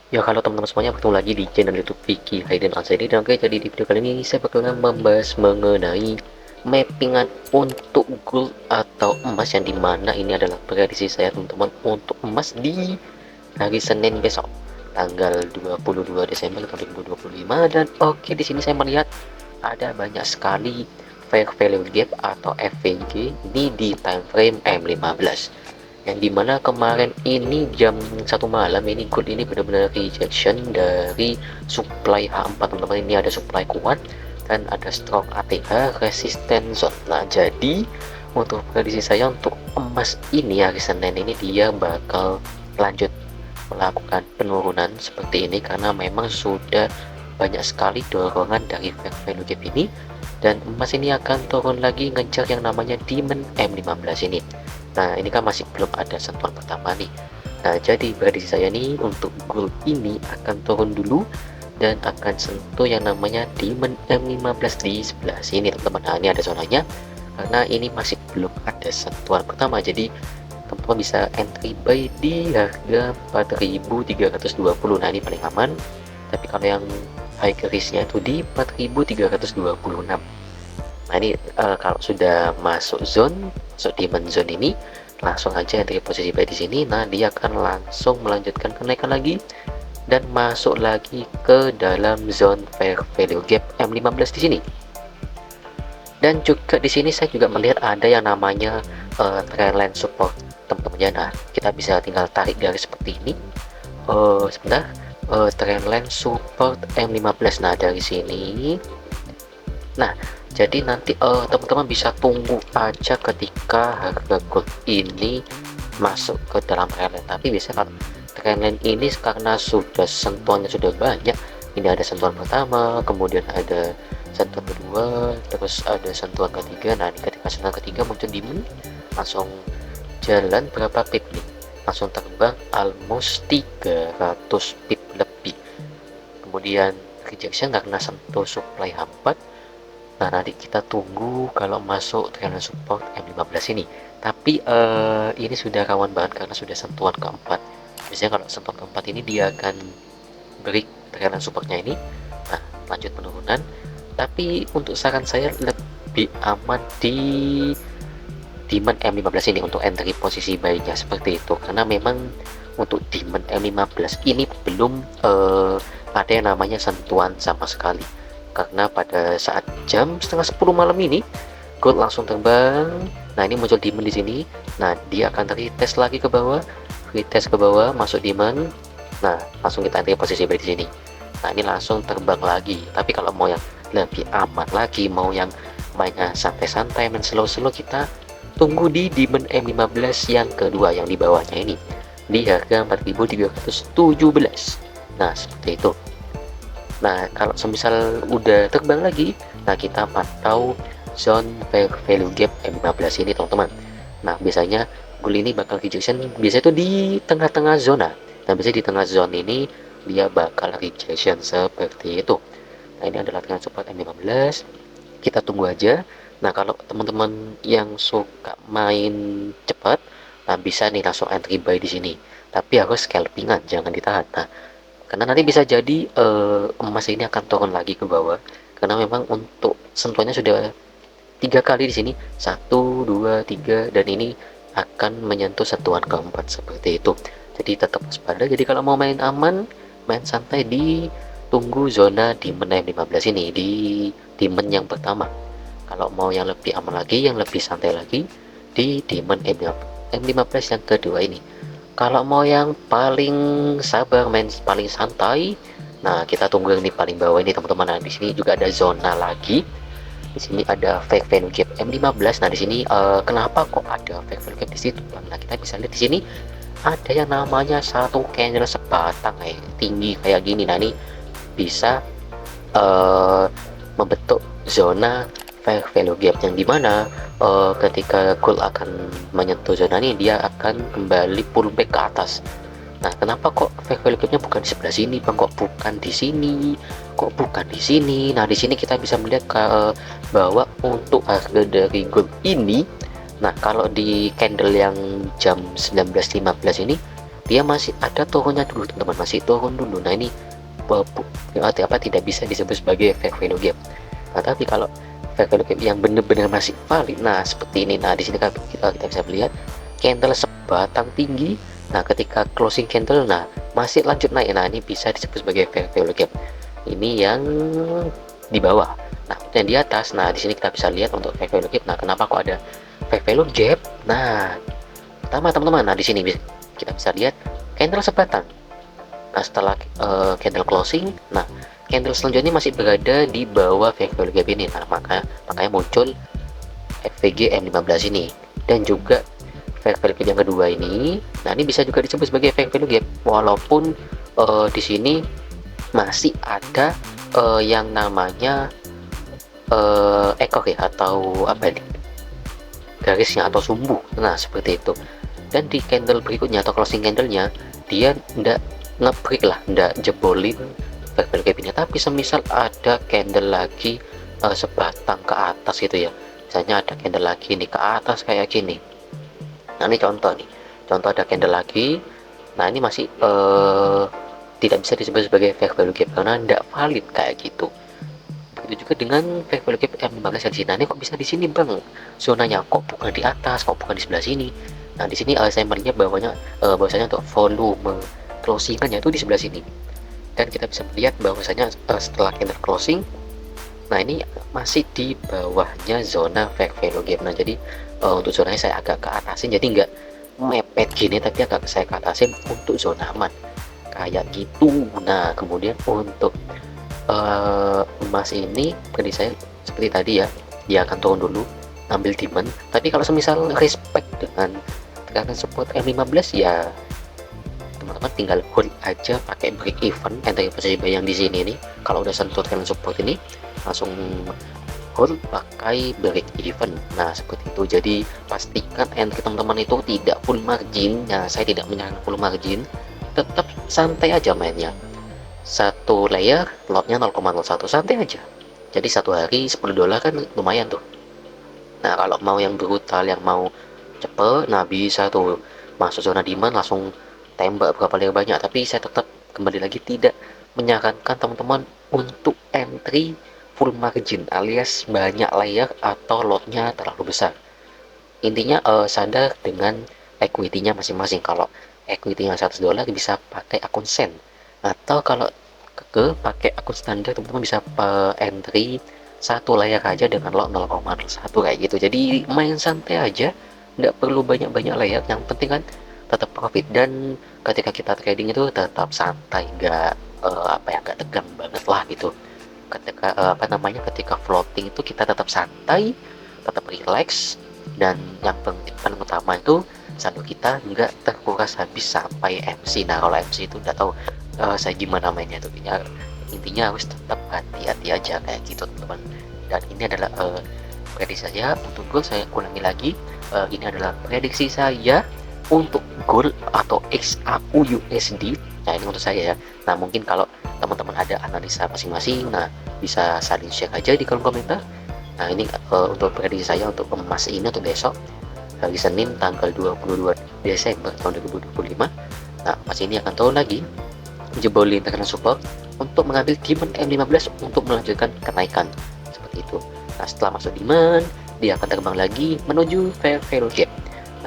Ya kalau teman-teman semuanya, bertemu lagi di channel YouTube Vicky Hayden Ansari. Dan oke, jadi di video kali ini saya bakalan membahas mengenai mappingan untuk gold atau emas, yang dimana ini adalah prediksi saya teman-teman untuk emas di hari Senin besok, tanggal 22 Desember tahun 2025. Dan oke, di sini saya melihat ada banyak sekali fair value gap atau FVG ini di time frame M15, yang dimana kemarin ini jam 1 malam ini gold ini benar-benar rejection dari supply H4 teman-teman. Ini ada supply kuat dan ada stroke ATH resisten zone. Nah, jadi untuk prediksi saya untuk emas ini hari Senin ini dia bakal lanjut melakukan penurunan seperti ini, karena memang sudah banyak sekali dorongan dari fair value gap ini, dan emas ini akan turun lagi ngejar yang namanya demand M15 ini. Nah, ini kan masih belum ada sentuhan pertama nih. Nah, jadi prediksi saya nih untuk gold ini akan turun dulu dan akan sentuh yang namanya demand M15 di sebelah sini teman-teman. Nah, ini ada zonanya karena ini masih belum ada sentuhan pertama, jadi teman-teman bisa entry buy di harga 4.320. Nah, ini paling aman. Tapi kalau yang high risknya itu di 4.326. Nah, ini kalau sudah masuk zone, masuk demand zone ini, langsung aja entry posisi buy di sini. Nah, dia akan langsung melanjutkan kenaikan lagi dan masuk lagi ke dalam zone fair value gap M15 di sini. Dan juga di sini saya juga melihat ada yang namanya trendline support teman-teman ya. Nah, kita bisa tinggal tarik garis seperti ini. Sebentar, trendline support M15. Nah, dari sini. Nah, jadi nanti teman-teman bisa tunggu aja ketika harga gold ini masuk ke dalam trendline. Tapi biasanya kalau trendline ini karena sudah sentuhannya sudah banyak, ini ada sentuhan pertama, kemudian ada sentuhan kedua, terus ada sentuhan ketiga. Nah, ini ketika sentuhan ketiga muncul demand, langsung jalan berapa pip nih, langsung terbang almost 300 pip lebih, kemudian rejection karena sentuh supply hampat. Nah, nanti kita tunggu kalau masuk trailing support M15 ini. Tapi ini sudah rawan banget karena sudah sentuhan keempat. Biasanya kalau sentuhan keempat ini dia akan break trailing supportnya ini. Nah, lanjut penurunan. Tapi untuk saran saya lebih aman di demand M15 ini untuk entry posisi buy-nya seperti itu, karena memang untuk demand M15 ini belum ada yang namanya sentuhan sama sekali, karena pada saat jam setengah 10 malam ini gold langsung terbang. Nah, ini muncul demand di sini. Nah, dia akan retest lagi ke bawah, retest ke bawah, masuk demand. Nah, langsung kita entry posisi buy di sini. Nah, ini langsung terbang lagi. Tapi kalau mau yang lebih aman lagi, mau yang mainnya santai-santai, main slow-slow, kita tunggu di demand M15 yang kedua, yang di bawahnya ini, di harga 4.317. Nah, seperti itu. Nah, kalau semisal udah terbang lagi, nah kita pantau zone fair value gap M15 ini teman-teman. Nah, biasanya gold ini bakal rejection biasanya itu di tengah-tengah zona. Nah, biasanya di tengah zone ini dia bakal rejection seperti itu. Nah, ini adalah dengan support M15. Kita tunggu aja. Nah, kalau teman-teman yang suka main cepat, nah bisa nih langsung entry buy di sini. Tapi harus scalpingan, jangan ditahan. Nah, karena nanti bisa jadi emas ini akan turun lagi ke bawah, karena memang untuk sentuhannya sudah 3 kali di sini, 1, 2, 3, dan ini akan menyentuh sentuhan keempat seperti itu. Jadi tetap waspada. Jadi kalau mau main aman, main santai, di tunggu zona demand M15 ini, di demand yang pertama. Kalau mau yang lebih aman lagi, yang lebih santai lagi, di demand M15 yang kedua ini. Kalau mau yang paling sabar, main paling santai, nah kita tunggu yang di paling bawah ini teman-teman. Nah, di sini juga ada zona lagi. Di sini ada fake value gap M15. Nah, di sini kenapa kok ada fake value gap di situ? Nah, kita bisa lihat di sini ada yang namanya satu candle sebatang tinggi kayak gini. Nah, ini bisa membentuk zona fair value gap, yang dimana ketika gold akan menyentuh zona ini, dia akan kembali pullback ke atas. Nah, kenapa kok fair value gapnya bukan di sebelah sini bang, kok bukan di sini, kok bukan di sini? Nah, di sini kita bisa melihat bahwa untuk harga dari gold ini, nah kalau di candle yang jam 19.15 ini dia masih ada turunnya dulu teman-teman, masih turun dulu. Nah ini tidak bisa disebut sebagai fake value gap. Nah tapi kalau fake value gap yang benar-benar masih valid, nah seperti ini. Nah di sini kita bisa melihat candle sebatang tinggi. Nah ketika closing candle, nah masih lanjut naik. Nah ini bisa disebut sebagai fake value gap. Ini yang di bawah. Nah yang di atas, nah di sini kita bisa lihat untuk fake value gap. Nah kenapa kok ada fake value gap? Nah pertama teman-teman, nah di sini kita bisa lihat candle sebatang. Nah setelah candle closing, nah candle selanjutnya masih berada di bawah fake value gap ini. Nah makanya muncul FVG M15 ini. Dan juga fake value gap yang kedua ini, nah ini bisa juga disebut sebagai fake value gap, walaupun di sini masih ada yang namanya ekor ya, atau apa ini, garisnya atau sumbu. Nah seperti itu. Dan di candle berikutnya atau closing candlenya, dia ndak ngebreak lah, ndak jebolin fake value gap ini, tapi semisal ada candle lagi sebatang ke atas gitu ya, misalnya ada candle lagi nih ke atas kayak gini. Nah ini contoh ada candle lagi. Nah ini masih tidak bisa disebut sebagai fake value gap karena ndak valid kayak gitu. Begitu juga dengan fake value gap M15 yang di sini. Nah ini kok bisa di sini bang, zonanya kok bukan di atas, kok bukan di sebelah sini. Nah di sini saya melihat bahwasanya untuk volume closingannya itu di sebelah sini, dan kita bisa melihat bahwasanya setelah candle closing, nah ini masih di bawahnya zona fake value gap. Nah jadi untuk zonanya saya agak ke atasin, jadi nggak mepet gini, tapi agak saya ke atasin untuk zona aman kayak gitu. Nah kemudian untuk emas ini prediksi saya seperti tadi ya, dia akan turun dulu ambil demand, tapi kalau semisal respect dengan tekanan support M15 ya teman-teman tinggal hold aja pakai break even entry posisi buy yang di sini nih. Kalau udah sentuh tekanan support ini langsung hold pakai break even. Nah seperti itu, jadi pastikan entry teman-teman itu tidak full margin. Nah saya tidak menyarankan full margin, tetap santai aja mainnya. Satu layer lotnya 0,01, santai aja. Jadi satu hari $10 kan lumayan tuh. Nah kalau mau yang brutal, yang mau cepet, nah bisa tuh masuk zona demand langsung tembak berapa layer banyak. Tapi saya tetap kembali lagi tidak menyarankan teman-teman untuk entry full margin alias banyak layer atau lotnya terlalu besar. Intinya sadar dengan equity-nya masing-masing. Kalau equity-nya $100 bisa pakai akun sen, atau kalau pakai akun standar teman-teman bisa entry satu layer aja dengan lot 0,01 kayak gitu. Jadi main santai aja, nggak perlu banyak-banyak layer, yang penting kan tetap profit. Dan ketika kita trading itu tetap santai, nggak nggak tegang banget lah gitu. Ketika ketika floating itu kita tetap santai, tetap relax, dan yang paling utama itu saldo kita nggak terkuras habis sampai MC. Nah kalau MC itu udah tahu saya gimana mainnya tuh ya, intinya harus tetap hati-hati aja kayak gitu teman-teman. Dan ini adalah prediksi saya untuk gold. Saya ulangi lagi, ini adalah prediksi saya untuk gold atau XAU USD. Nah ini untuk saya ya. Nah mungkin kalau teman-teman ada analisa masing-masing, nah bisa saling share aja di kolom komentar. Nah ini untuk prediksi saya untuk emas ini untuk besok hari Senin tanggal 22 Desember tahun 2025. Nah emas ini akan turun lagi, jebolin tekanan support untuk mengambil demand M15 untuk melanjutkan kenaikan seperti itu. Nah setelah masuk demand, dia akan terbang lagi menuju fair value gap.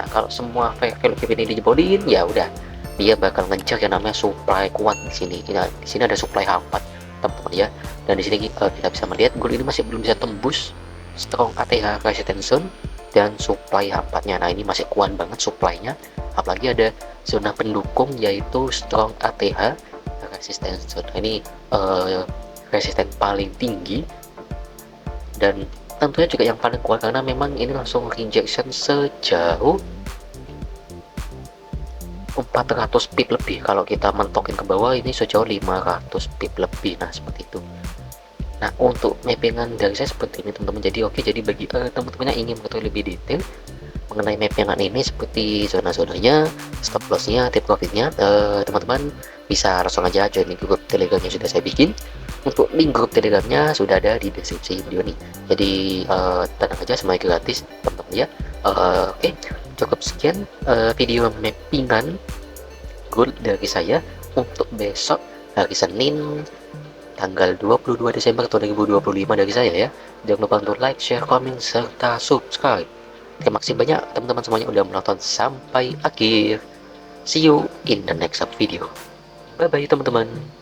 Nah kalau semua fair value gap ini dijebolin, ya udah dia bakal ngejar yang namanya supply kuat di sini. Nah, di sini ada supply H4 teman-teman ya. Dan di sini kita bisa melihat gold ini masih belum bisa tembus strong ATH resistance zone dan supply H4-nya. Nah ini masih kuat banget supply-nya, apalagi ada zona pendukung yaitu strong ATH resistance zone. Ini resisten paling tinggi dan tentunya juga yang paling kuat, karena memang ini langsung rejection sejauh 400 pip lebih. Kalau kita mentokin ke bawah ini sejauh 500 pip lebih. Nah seperti itu. Nah untuk mappingan dari saya seperti ini teman-teman. Jadi jadi bagi teman-teman yang ingin mengetahui lebih detail mengenai mappingan ini seperti zona-zonanya, stop lossnya, tip profitnya, teman-teman bisa langsung aja join di grup telegram yang sudah saya bikin. Untuk link grup telegramnya sudah ada di deskripsi video ini. Jadi tenang aja, semuanya gratis teman-teman ya. Oke, cukup sekian video mappingan gold dari saya untuk besok hari Senin tanggal 22 Desember tahun 2025 dari saya ya. Jangan lupa untuk like, share, comment, serta subscribe. Terima kasih banyak teman-teman semuanya udah menonton sampai akhir. See you in the next video. Bye bye teman-teman.